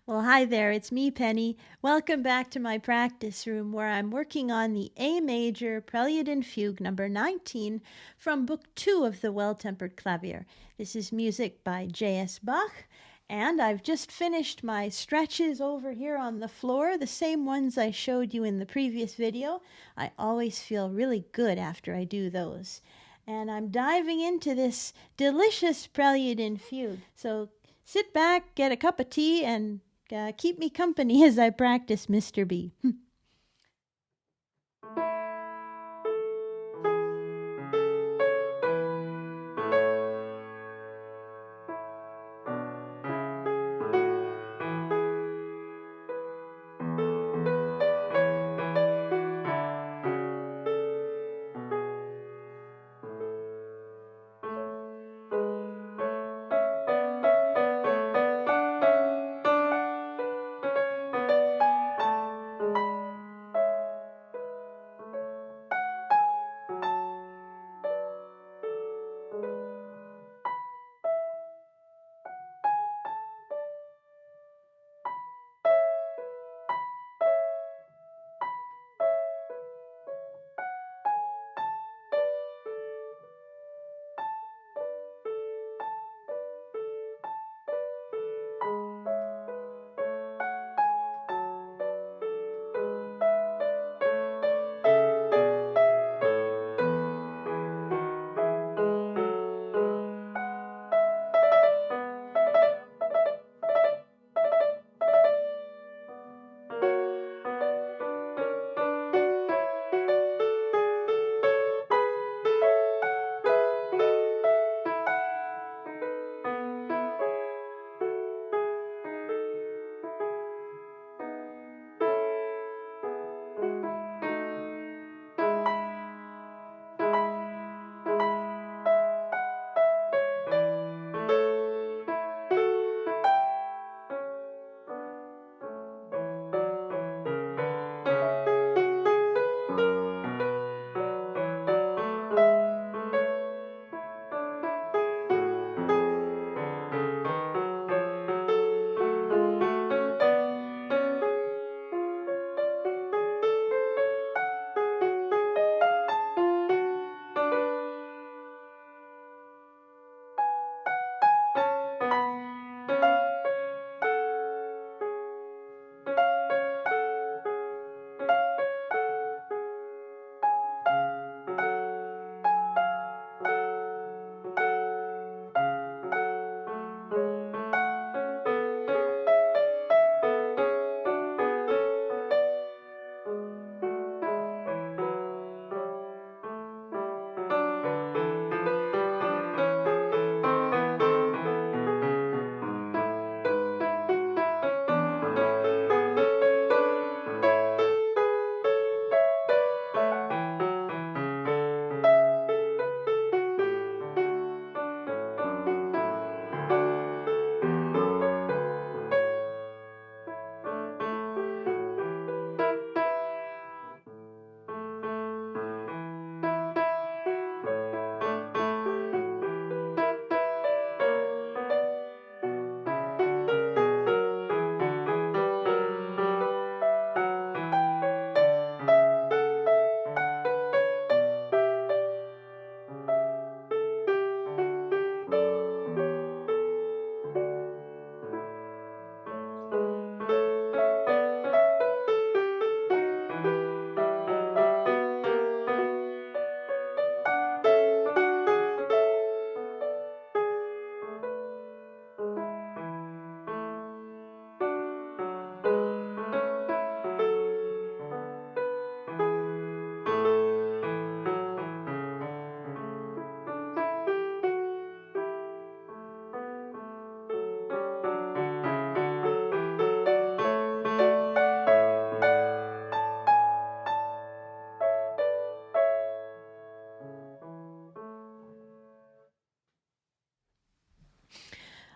Well, hi there, it's me, Penny. Welcome back to my practice room where I'm working on the A major Prelude and Fugue number 19 from Book 2 of the Well-Tempered Clavier. This is music by J.S. Bach, and I've just finished my stretches over here on the floor, the same ones I showed you in the previous video. I always feel really good after I do those. And I'm diving into this delicious Prelude and Fugue. So sit back, get a cup of tea, and keep me company as I practice Mr. B.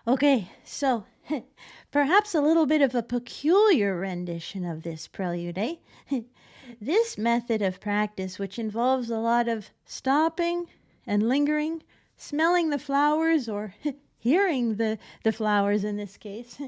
Okay, so perhaps a little bit of a peculiar rendition of this prelude, eh? This method of practice, which involves a lot of stopping and lingering, smelling the flowers or hearing the flowers in this case,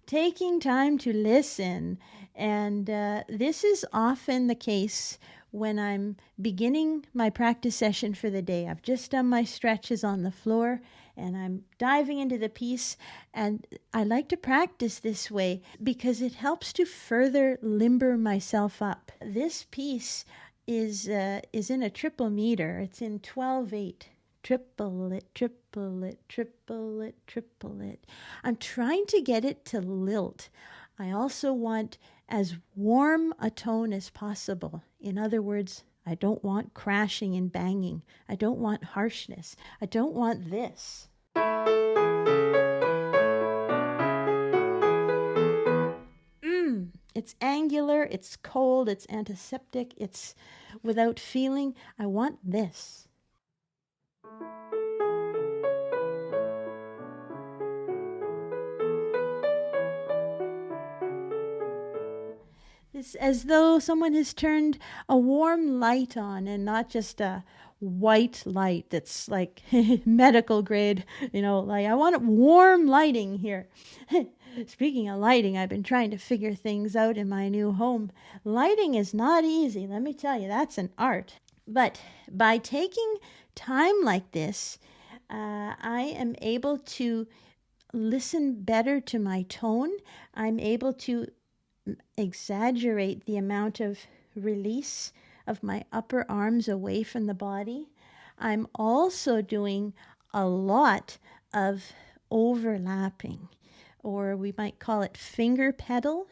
taking time to listen. And this is often the case when I'm beginning my practice session for the day. I've just done my stretches on the floor and I'm diving into the piece. And I like to practice this way because it helps to further limber myself up. This piece is in a triple meter. It's in 12/8. Triple it, triple it, triple it, triple it. I'm trying to get it to lilt. I also want as warm a tone as possible. In other words, I don't want crashing and banging. I don't want harshness. I don't want this. It's angular, it's cold, it's antiseptic, it's without feeling. I want this. It's as though someone has turned a warm light on and not just a white light that's like medical grade, like I want warm lighting here. Speaking of lighting, I've been trying to figure things out in my new home. Lighting is not easy, let me tell you, that's an art. But by taking time like this, I am able to listen better to my tone. I'm able to exaggerate the amount of release of my upper arms away from the body. I'm also doing a lot of overlapping, or we might call it finger pedal.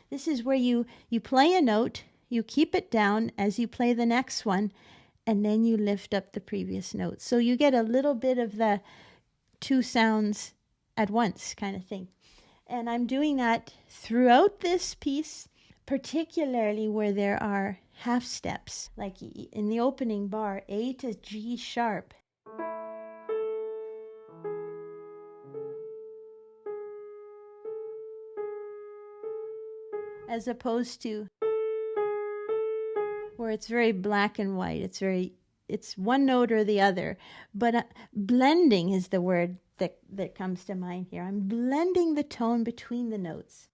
This is where you play a note, you keep it down as you play the next one, and then you lift up the previous note. So you get a little bit of the two sounds at once kind of thing. And I'm doing that throughout this piece, particularly where there are half steps, like in the opening bar, A to G sharp. As opposed to where it's very black and white. It's one note or the other. But blending is the word that comes to mind here. I'm blending the tone between the notes.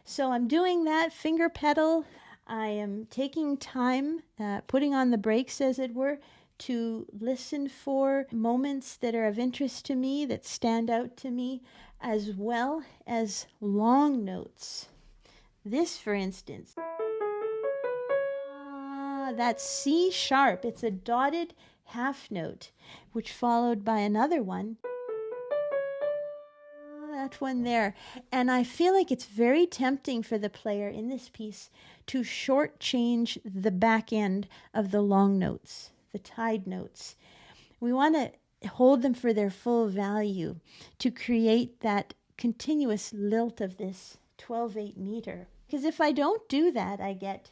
So I'm doing that finger pedal. I am taking time, putting on the brakes, as it were, to listen for moments that are of interest to me, that stand out to me, as well as long notes. This, for instance, that's C sharp. It's a dotted half note, which followed by another one. That one there. And I feel like it's very tempting for the player in this piece to shortchange the back end of the long notes, the tied notes. We want to hold them for their full value to create that continuous lilt of this 12/8 meter. Because if I don't do that, I get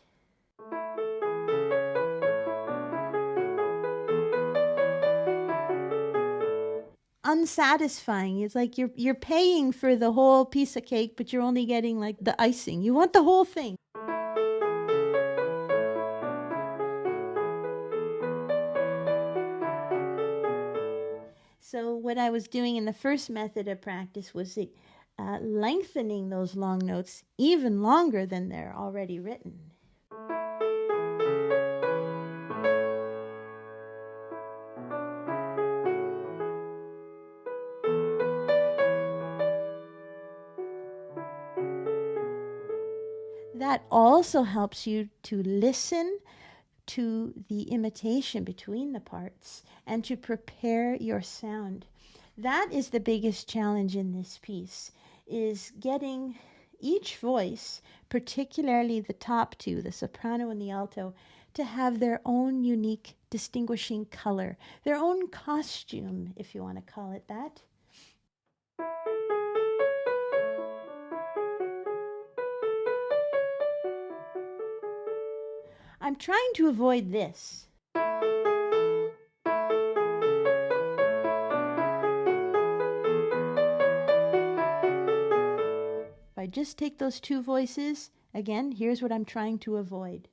unsatisfying. It's like you're paying for the whole piece of cake, but you're only getting like the icing. You want the whole thing. So what I was doing in the first method of practice was lengthening those long notes even longer than they're already written. That also helps you to listen to the imitation between the parts and to prepare your sound. That is the biggest challenge in this piece, is getting each voice, particularly the top two, the soprano and the alto, to have their own unique distinguishing color, their own costume, if you want to call it that. I'm trying to avoid this. If I just take those two voices, again, here's what I'm trying to avoid.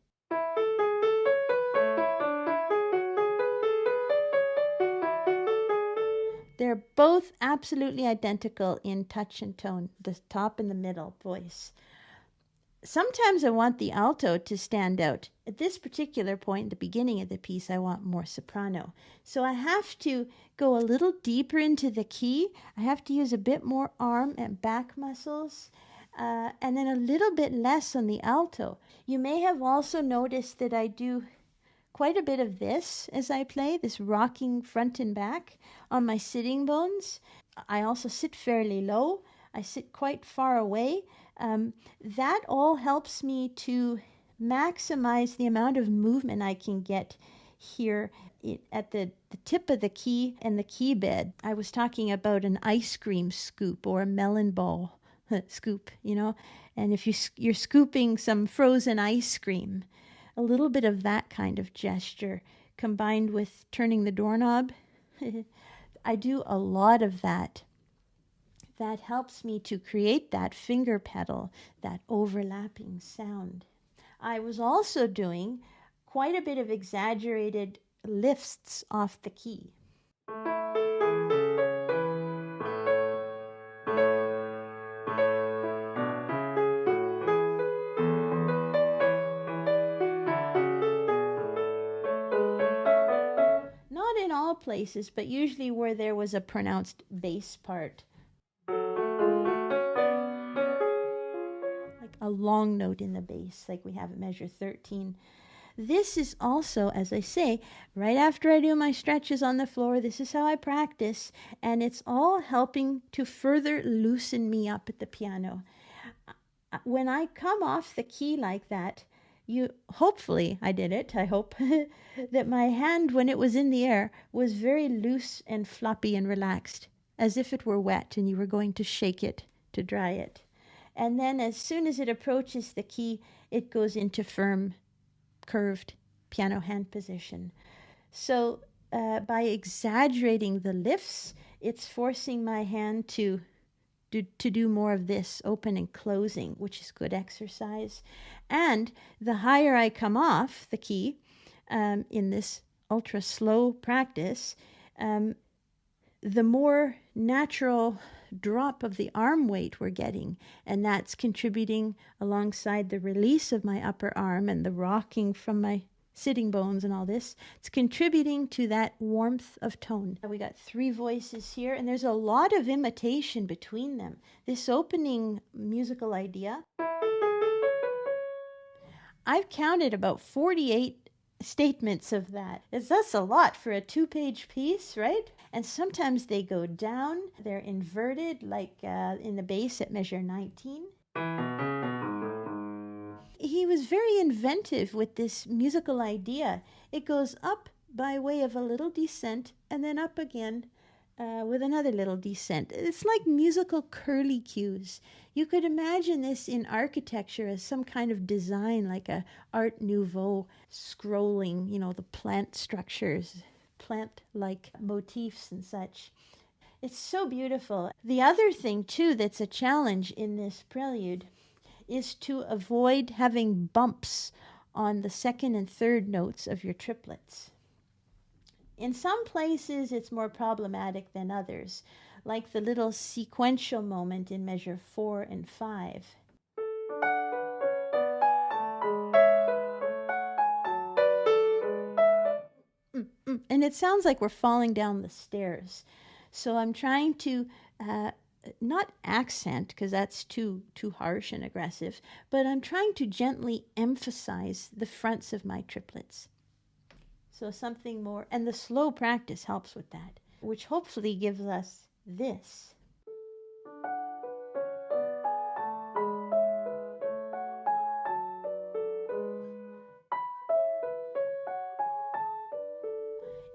They're both absolutely identical in touch and tone, the top and the middle voice. Sometimes I want the alto to stand out. At this particular point, the beginning of the piece, I want more soprano. So I have to go a little deeper into the key. I have to use a bit more arm and back muscles, and then a little bit less on the alto. You may have also noticed that I do quite a bit of this as I play, this rocking front and back on my sitting bones. I also sit fairly low. I sit quite far away. That all helps me to maximize the amount of movement I can get here at the tip of the key and the key bed. I was talking about an ice cream scoop or a melon ball scoop, and if you're scooping some frozen ice cream, a little bit of that kind of gesture combined with turning the doorknob. I do a lot of that. That helps me to create that finger pedal, that overlapping sound. I was also doing quite a bit of exaggerated lifts off the key. Not in all places, but usually where there was a pronounced bass part. A long note in the bass, like we have at measure 13. This is also, as I say, right after I do my stretches on the floor, this is how I practice, and it's all helping to further loosen me up at the piano. When I come off the key like that, hopefully I did it, I hope, that my hand, when it was in the air, was very loose and floppy and relaxed, as if it were wet and you were going to shake it to dry it. And then as soon as it approaches the key, it goes into firm, curved piano hand position. So by exaggerating the lifts, it's forcing my hand to do more of this open and closing, which is good exercise. And the higher I come off the key in this ultra slow practice, the more natural drop of the arm weight we're getting, and that's contributing alongside the release of my upper arm and the rocking from my sitting bones and all this. It's contributing to that warmth of tone. We got 3 voices here, and there's a lot of imitation between them. This opening musical idea, I've counted about 48 statements of that. That's a lot for a 2-page piece, right? And sometimes they go down, they're inverted, like in the bass at measure 19. He was very inventive with this musical idea. It goes up by way of a little descent and then up again with another little descent. It's like musical curly cues. You could imagine this in architecture as some kind of design, like a Art Nouveau scrolling, the plant structures, plant-like motifs and such. It's so beautiful. The other thing, too, that's a challenge in this prelude is to avoid having bumps on the second and third notes of your triplets. In some places, it's more problematic than others, like the little sequential moment in measure 4 and 5. And it sounds like we're falling down the stairs. So I'm trying to not accent, because that's too harsh and aggressive, but I'm trying to gently emphasize the fronts of my triplets. So something more, and the slow practice helps with that, which hopefully gives us this.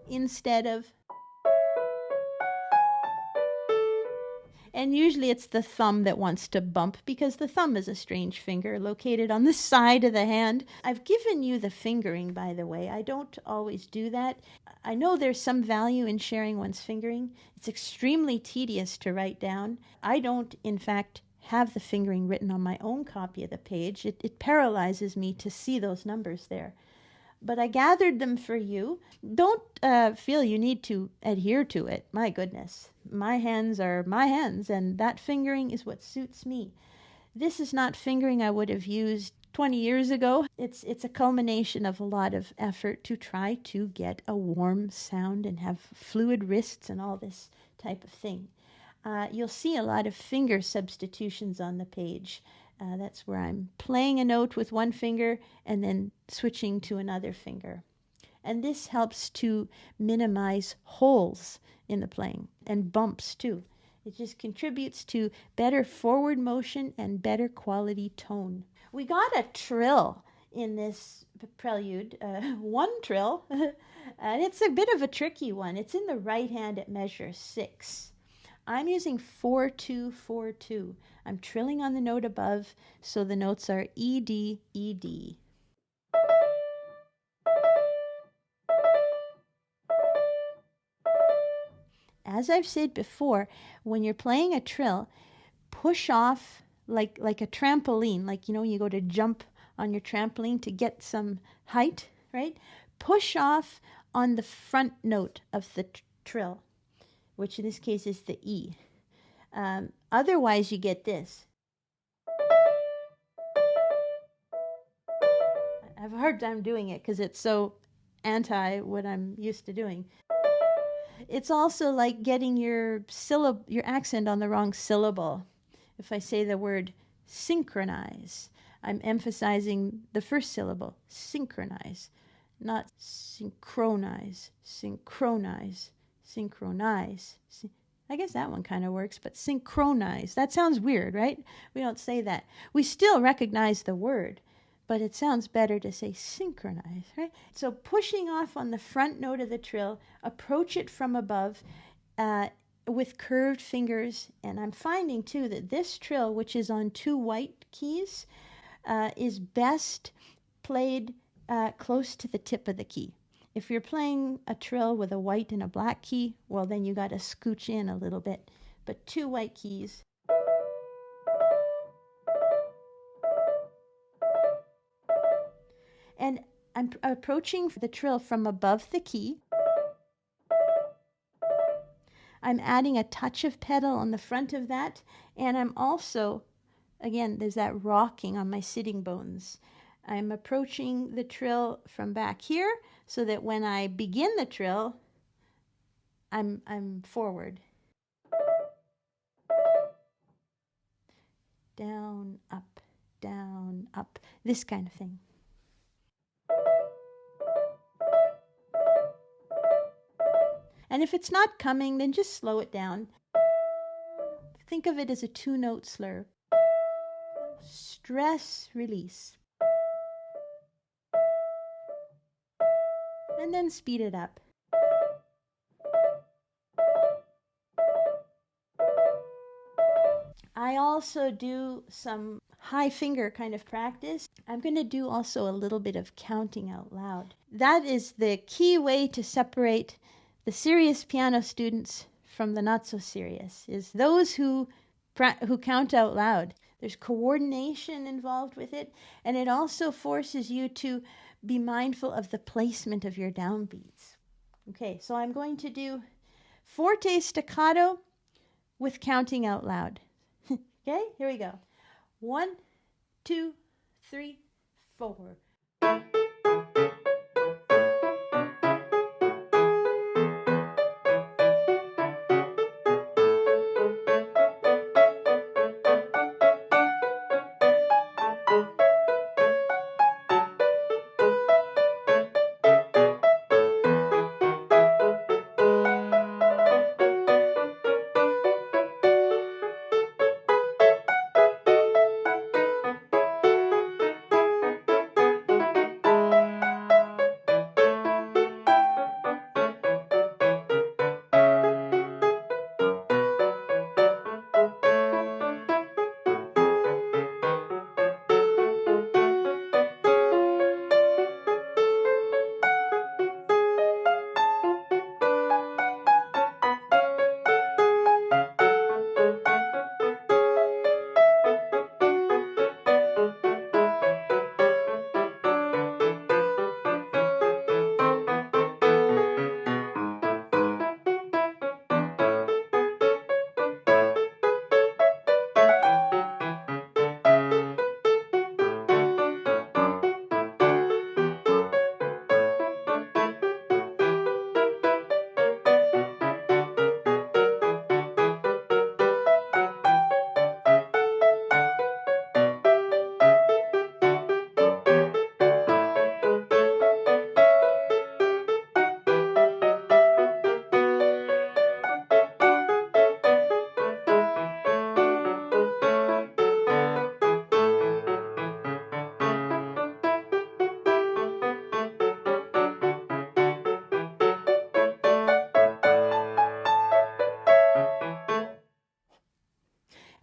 Instead of, and usually it's the thumb that wants to bump, because the thumb is a strange finger located on the side of the hand. I've given you the fingering, by the way. I don't always do that. I know there's some value in sharing one's fingering. It's extremely tedious to write down. I don't, in fact, have the fingering written on my own copy of the page. It paralyzes me to see those numbers there. but I gathered them for you. Don't feel you need to adhere to it. My goodness. My hands are my hands, and that fingering is what suits me. This is not fingering I would have used 20 years ago. It's a culmination of a lot of effort to try to get a warm sound and have fluid wrists and all this type of thing. You'll see a lot of finger substitutions on the page. That's where I'm playing a note with one finger and then switching to another finger. And this helps to minimize holes in the playing and bumps too. It just contributes to better forward motion and better quality tone. We got a trill in this prelude, one trill, and it's a bit of a tricky one. It's in the right hand at measure 6. I'm using 4-2-4-2. I'm trilling on the note above, so the notes are E, D, E, D. As I've said before, when you're playing a trill, push off like a trampoline, like, you know, you go to jump on your trampoline to get some height, right? Push off on the front note of the trill, which in this case is the E. Otherwise, you get this. I have a hard time doing it because it's so anti what I'm used to doing. It's also like getting your accent on the wrong syllable. If I say the word synchronize, I'm emphasizing the first syllable, synchronize, not synchronize, synchronize, synchronize. I guess that one kind of works, but synchronize, that sounds weird, right? We don't say that. We still recognize the word, but it sounds better to say synchronize, right? So pushing off on the front note of the trill, approach it from above with curved fingers. And I'm finding too that this trill, which is on 2 white keys, is best played close to the tip of the key. If you're playing a trill with a white and a black key, well, then you got to scooch in a little bit. But 2 white keys. And I'm approaching the trill from above the key. I'm adding a touch of pedal on the front of that. And I'm also, again, there's that rocking on my sitting bones. I'm approaching the trill from back here so that when I begin the trill, I'm forward. Down, up, this kind of thing. And if it's not coming, then just slow it down. Think of it as a 2-note slur. Stress, release. And then speed it up. I also do some high finger kind of practice. I'm going to do also a little bit of counting out loud. That is the key way to separate the serious piano students from the not so serious, is those who count out loud. There's coordination involved with it, and it also forces you to be mindful of the placement of your downbeats. Okay, so I'm going to do forte staccato with counting out loud. Okay, here we go. 1, 2, 3, 4.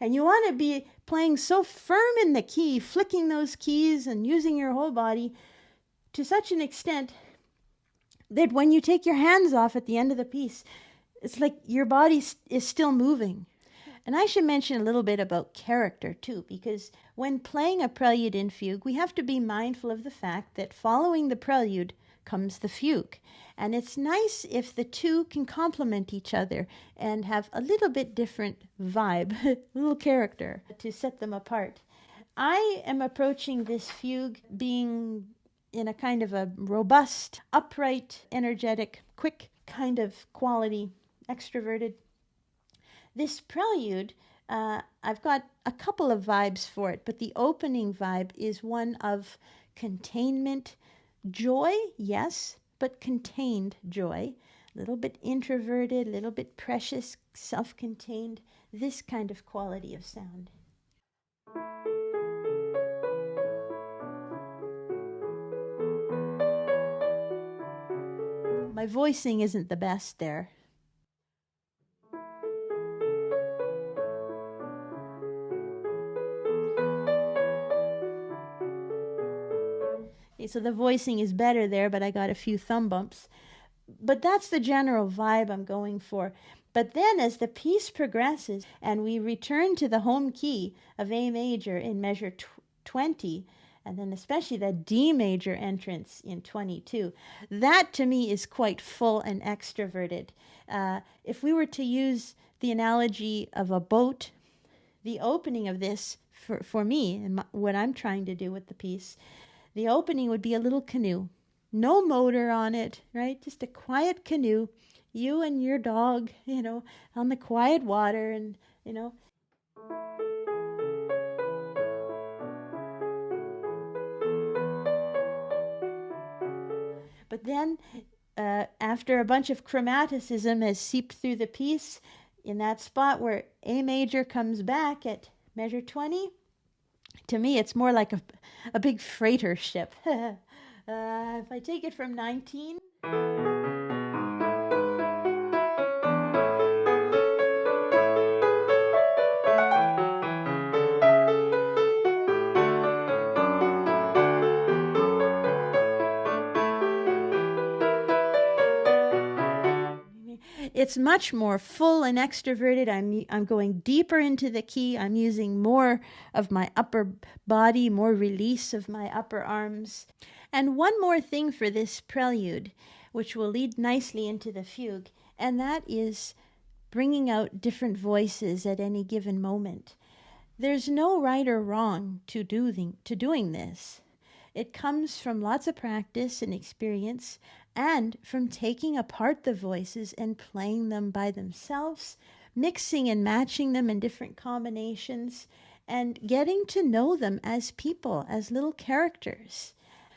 And you want to be playing so firm in the key, flicking those keys and using your whole body to such an extent that when you take your hands off at the end of the piece, it's like your body is still moving. And I should mention a little bit about character too, because when playing a prelude in fugue, we have to be mindful of the fact that following the prelude comes the fugue. And it's nice if the two can complement each other and have a little bit different vibe, a little character to set them apart. I am approaching this fugue being in a kind of a robust, upright, energetic, quick kind of quality, extroverted. This prelude, I've got a couple of vibes for it, but the opening vibe is one of containment, joy, yes, but contained joy. A little bit introverted, a little bit precious, self-contained, this kind of quality of sound. My voicing isn't the best there. So the voicing is better there, but I got a few thumb bumps. But that's the general vibe I'm going for. But then as the piece progresses and we return to the home key of A major in measure 20, and then especially the D major entrance in 22, that to me is quite full and extroverted. If we were to use the analogy of a boat, the opening of this, for me, and what I'm trying to do with the piece, the opening would be a little canoe. No motor on it, right? Just a quiet canoe. You and your dog, on the quiet water and, But then, after a bunch of chromaticism has seeped through the piece, in that spot where A major comes back at measure 20, to me it's more like a big freighter ship. If I take it from 19... It's much more full and extroverted. I'm going deeper into the key. I'm using more of my upper body, more release of my upper arms. And one more thing for this prelude, which will lead nicely into the fugue, and that is bringing out different voices at any given moment. There's no right or wrong to doing this. It comes from lots of practice and experience, and from taking apart the voices and playing them by themselves, mixing and matching them in different combinations, and getting to know them as people, as little characters.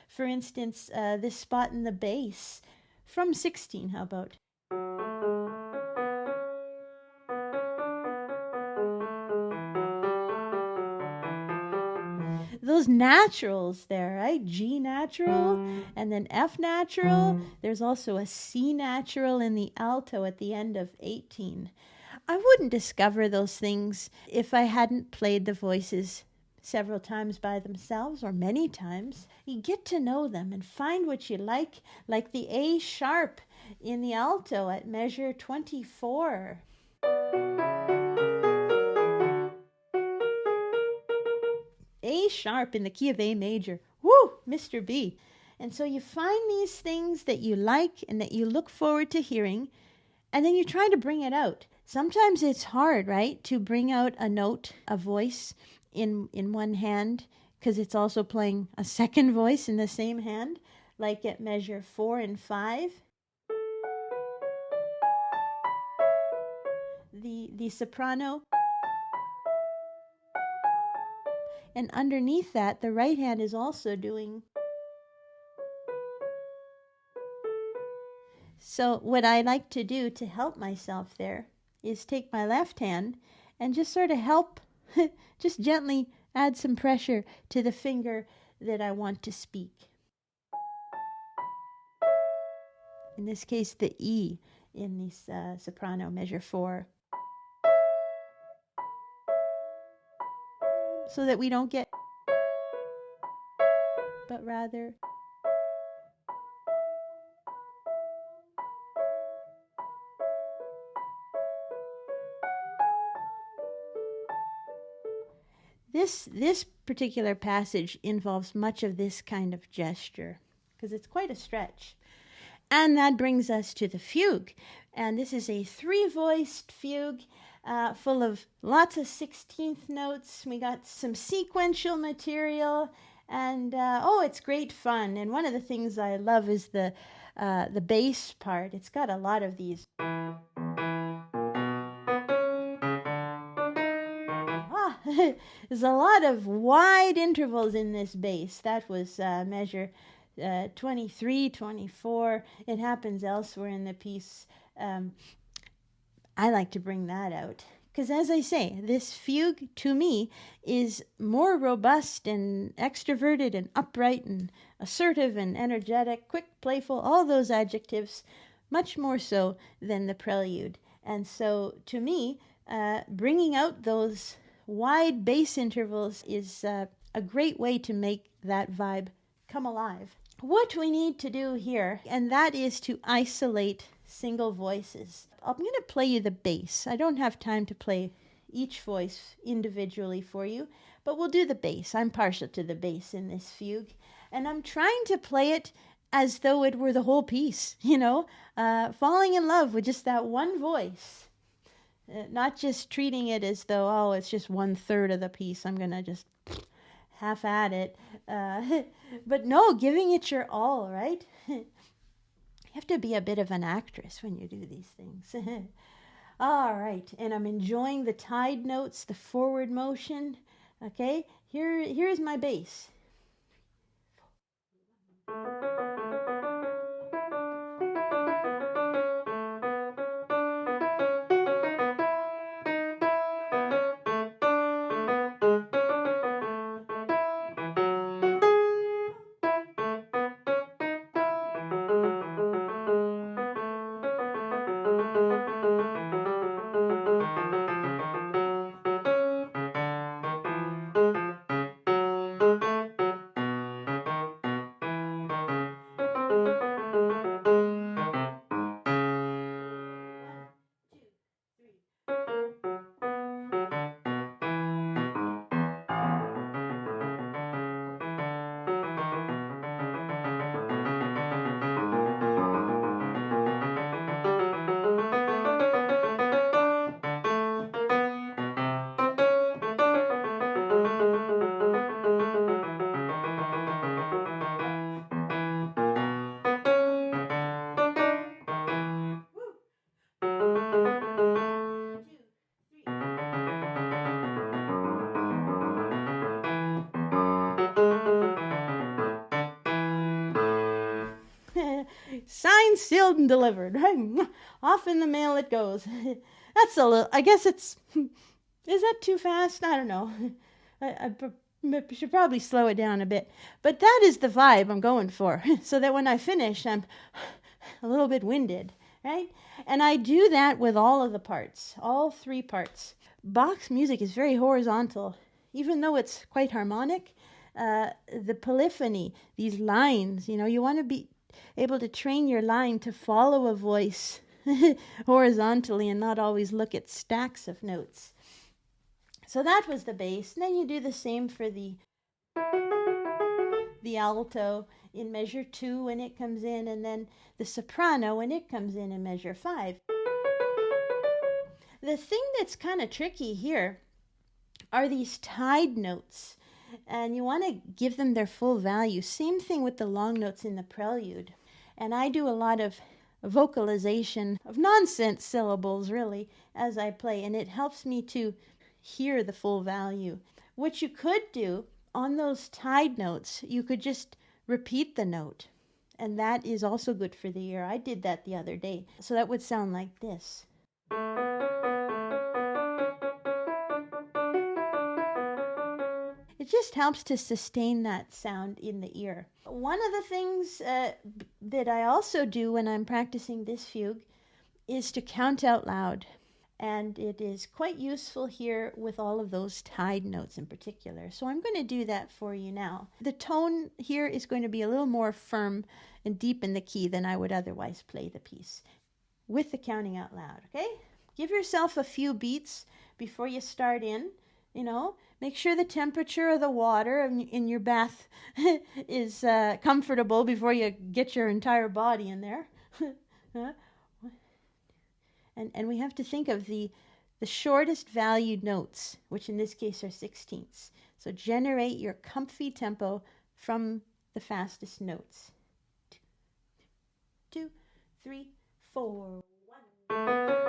For instance, this spot in the bass from 16, how about? Those naturals there, right? G natural and then F natural. There's also a C natural in the alto at the end of 18. I wouldn't discover those things if I hadn't played the voices several times by themselves or many times. You get to know them and find what you like the A sharp in the alto at measure 24. A sharp in the key of A major. Woo, Mr. B. And so you find these things that you like and that you look forward to hearing, and then you try to bring it out. Sometimes it's hard, right, to bring out a note, a voice in one hand, because it's also playing a second voice in the same hand, like at measure 4 and 5. The soprano. And underneath that, the right hand is also doing. So what I like to do to help myself there is take my left hand and just sort of help, just gently add some pressure to the finger that I want to speak. In this case, the E in this soprano, measure 4. so that we don't get, but rather this particular passage involves much of this kind of gesture because it's quite a stretch. And that brings us to the fugue. And this is a three-voiced fugue full of lots of 16th notes. We got some sequential material, and it's great fun. And one of the things I love is the bass part. It's got a lot of these. There's a lot of wide intervals in this bass. That was measure 23, 24. It happens elsewhere in the piece. I like to bring that out because, as I say, this fugue to me is more robust and extroverted and upright and assertive and energetic, quick, playful, all those adjectives, much more so than the prelude. And so to me, bringing out those wide bass intervals is a great way to make that vibe come alive. What we need to do here, and that is to isolate single voices. I'm going to play you the bass. I don't have time to play each voice individually for you, but we'll do the bass. I'm partial to the bass in this fugue, and I'm trying to play it as though it were the whole piece, falling in love with just that one voice. Not just treating it as though, it's just 1/3 of the piece. I'm going to just half at it. But no, giving it your all, right? You have to be a bit of an actress when you do these things. All right, and I'm enjoying the tide notes, the forward motion. Okay, here's my bass. Signed, sealed, and delivered. Off in the mail it goes. That's a little, I guess is that too fast? I don't know. I should probably slow it down a bit. But that is the vibe I'm going for, so that when I finish, I'm a little bit winded, right? And I do that with all of the parts, all three parts. Bach's music is very horizontal, even though it's quite harmonic. The polyphony, these lines, you want to be able to train your line to follow a voice horizontally and not always look at stacks of notes. So that was the bass. And then you do the same for the alto in measure 2 when it comes in, and then the soprano when it comes in measure 5. The thing that's kind of tricky here are these tied notes, and you want to give them their full value. Same thing with the long notes in the prelude. And I do a lot of vocalization of nonsense syllables, really, as I play, and it helps me to hear the full value. What you could do on those tied notes, you could just repeat the note, and that is also good for the ear. I did that the other day. So that would sound like this. It just helps to sustain that sound in the ear. One of the things that I also do when I'm practicing this fugue is to count out loud. And it is quite useful here with all of those tied notes in particular. So I'm going to do that for you now. The tone here is going to be a little more firm and deep in the key than I would otherwise play the piece with the counting out loud, okay? Give yourself a few beats before you start in, Make sure the temperature of the water in your bath is comfortable before you get your entire body in there. And we have to think of the shortest valued notes, which in this case are sixteenths. So generate your comfy tempo from the fastest notes. 2, 3, 4, 1.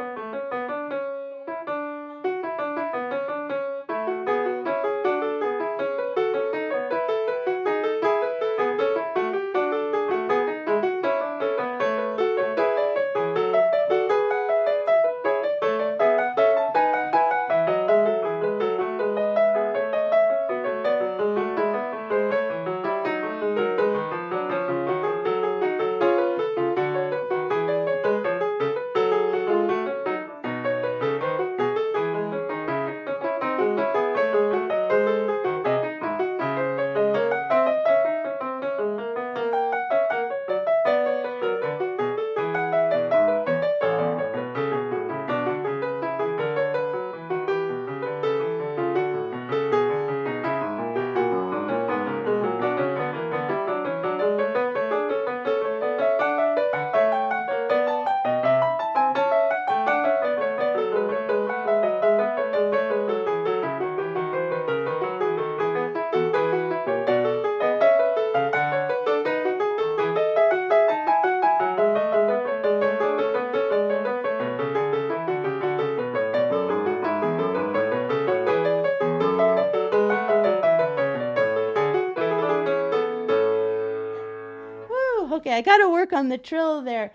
Okay, I got to work on the trill there.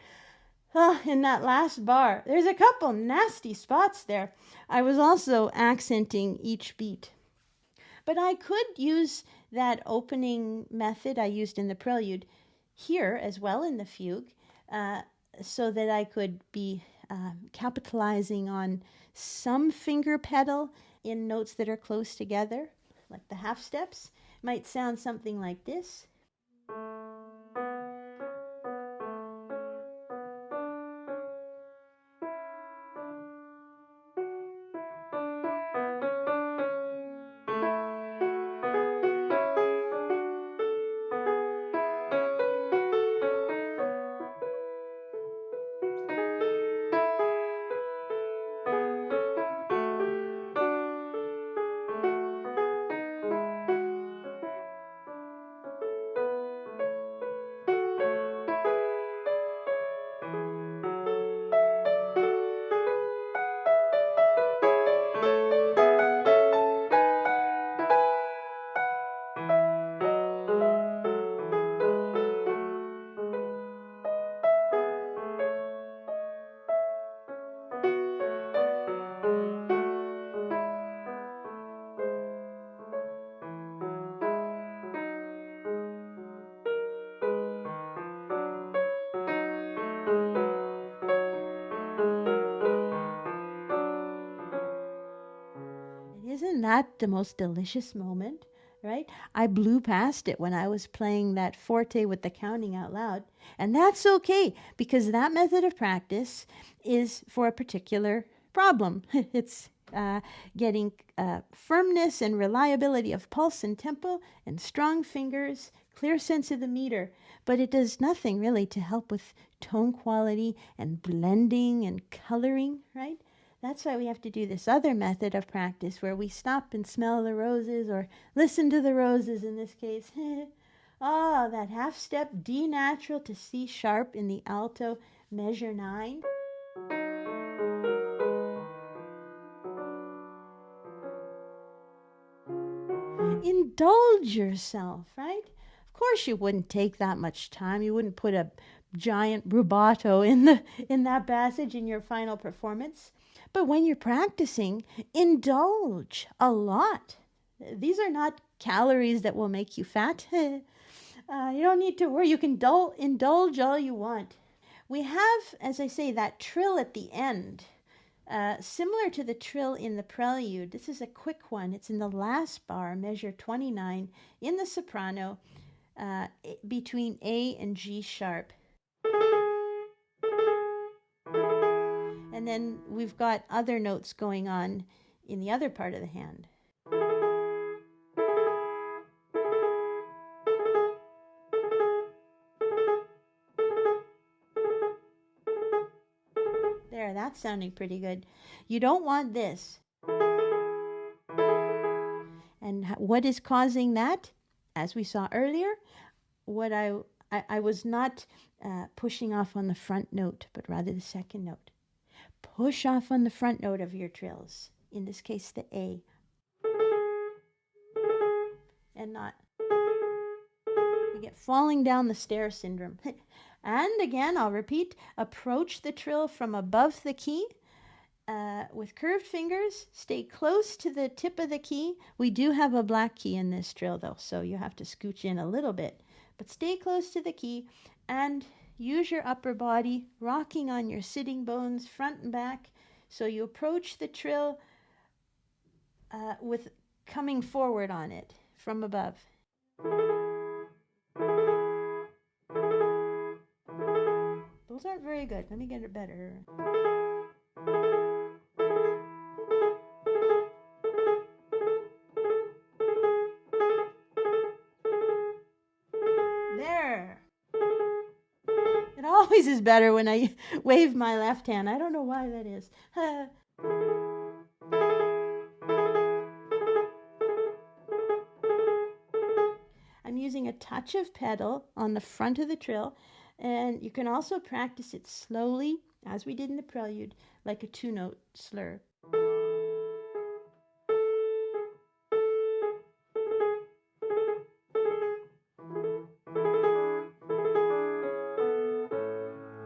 In that last bar. There's a couple nasty spots there. I was also accenting each beat. But I could use that opening method I used in the prelude here as well in the fugue, so that I could be capitalizing on some finger pedal in notes that are close together, like the half steps. Might sound something like this. Isn't that the most delicious moment, right? I blew past it when I was playing that forte with the counting out loud. And that's okay, because that method of practice is for a particular problem. It's getting firmness and reliability of pulse and tempo and strong fingers, clear sense of the meter. But it does nothing really to help with tone quality and blending and coloring, right? That's why we have to do this other method of practice where we stop and smell the roses, or listen to the roses in this case. That half step D natural to C sharp in the alto, measure 9. Indulge yourself, right? Of course you wouldn't take that much time. You wouldn't put a giant rubato in that passage in your final performance. But when you're practicing, indulge a lot. These are not calories that will make you fat. You don't need to worry. You can indulge all you want. We have, as I say, that trill at the end. Similar to the trill in the prelude, this is a quick one. It's in the last bar, measure 29, in the soprano, between A and G sharp. And then we've got other notes going on in the other part of the hand. There, that's sounding pretty good. You don't want this. And what is causing that? As we saw earlier, what I was not pushing off on the front note, but rather the second note. Push off on the front note of your trills, in this case the A, and not. We get falling down the stair syndrome. And again, I'll repeat, approach the trill from above the key with curved fingers. Stay close to the tip of the key. We do have a black key in this trill though, so you have to scooch in a little bit. But stay close to the key and use your upper body, rocking on your sitting bones front and back. So you approach the trill with coming forward on it from above. Those aren't very good. Let me get it better. There. It always is better when I wave my left hand. I don't know why that is. I'm using a touch of pedal on the front of the trill, and you can also practice it slowly, as we did in the prelude, like a two-note slur.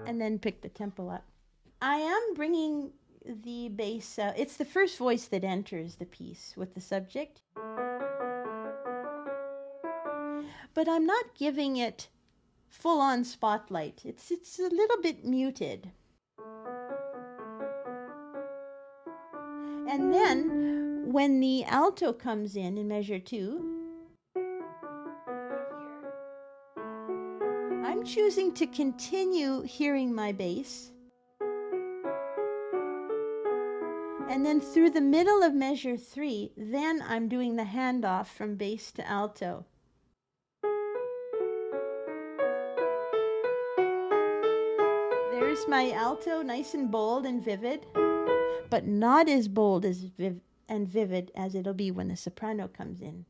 And then pick the tempo up. I am bringing the bass out. It's the first voice that enters the piece with the subject. But I'm not giving it full-on spotlight. It's a little bit muted. And then when the alto comes in measure 2, I'm choosing to continue hearing my bass. And then through the middle of measure 3, then I'm doing the handoff from bass to alto. There's my alto, nice and bold and vivid, but not as bold and vivid as it'll be when the soprano comes in.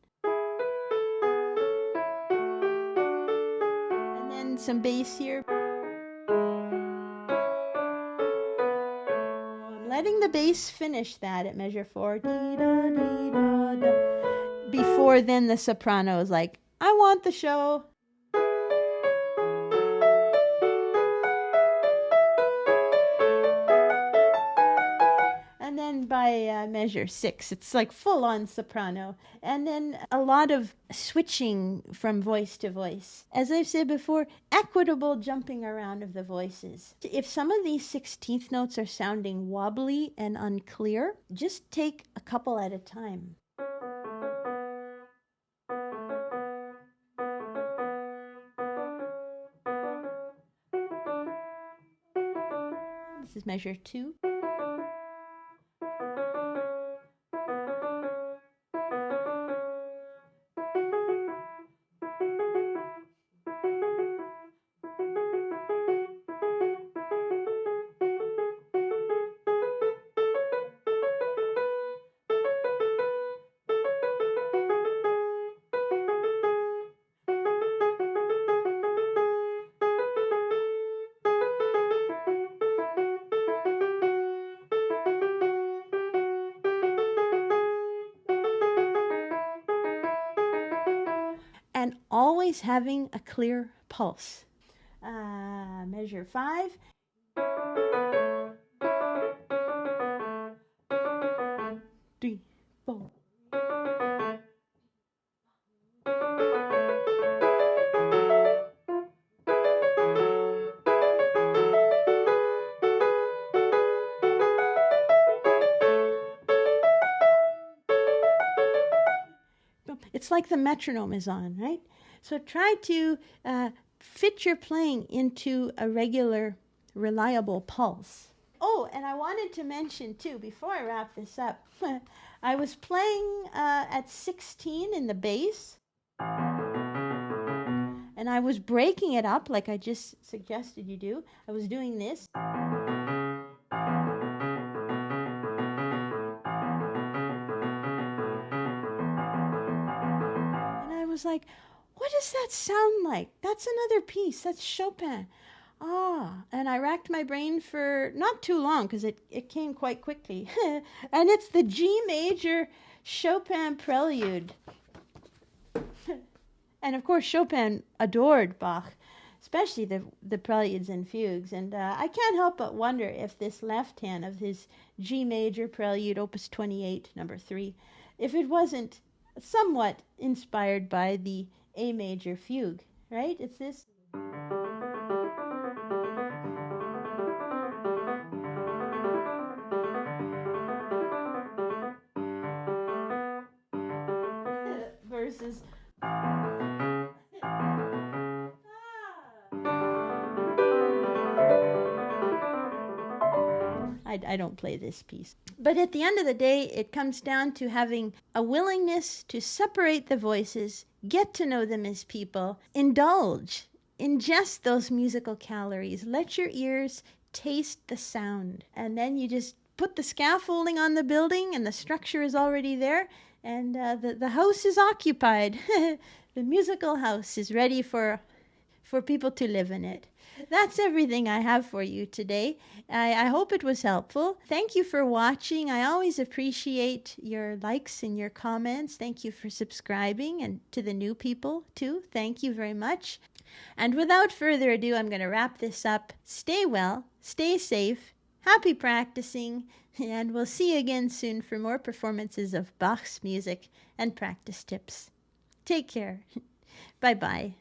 And then some bass here. I'm letting the bass finish that at measure 4. Before then the soprano is like, I want the show. And then by measure 6, it's like full-on soprano. And then a lot of switching from voice to voice. As I've said before, equitable jumping around of the voices. If some of these 16th notes are sounding wobbly and unclear, just take a couple at a time. This is measure 2. And always having a clear pulse. Measure 5. Three, 4. it's like the metronome is on, right? So try to fit your playing into a regular, reliable pulse. Oh, and I wanted to mention too, before I wrap this up, I was playing at 16 in the bass, and I was breaking it up like I just suggested you do. I was doing this. And I was like, what does that sound like? That's another piece. That's Chopin. Ah, and I racked my brain for not too long because it came quite quickly. And it's the G major Chopin prelude. And of course, Chopin adored Bach, especially the preludes and fugues. And I can't help but wonder if this left hand of his G major prelude, opus 28, number 3, if it wasn't somewhat inspired by the A major fugue, right? It's this. Versus. I don't play this piece. But at the end of the day, it comes down to having a willingness to separate the voices, get to know them as people, indulge, ingest those musical calories, let your ears taste the sound. And then you just put the scaffolding on the building and the structure is already there, and the house is occupied. The musical house is ready for people to live in it. That's everything I have for you today. I hope it was helpful. Thank you for watching. I always appreciate your likes and your comments. Thank you for subscribing, and to the new people too. Thank you very much. And without further ado, I'm going to wrap this up. Stay well, stay safe, happy practicing, and we'll see you again soon for more performances of Bach's music and practice tips. Take care. Bye-bye.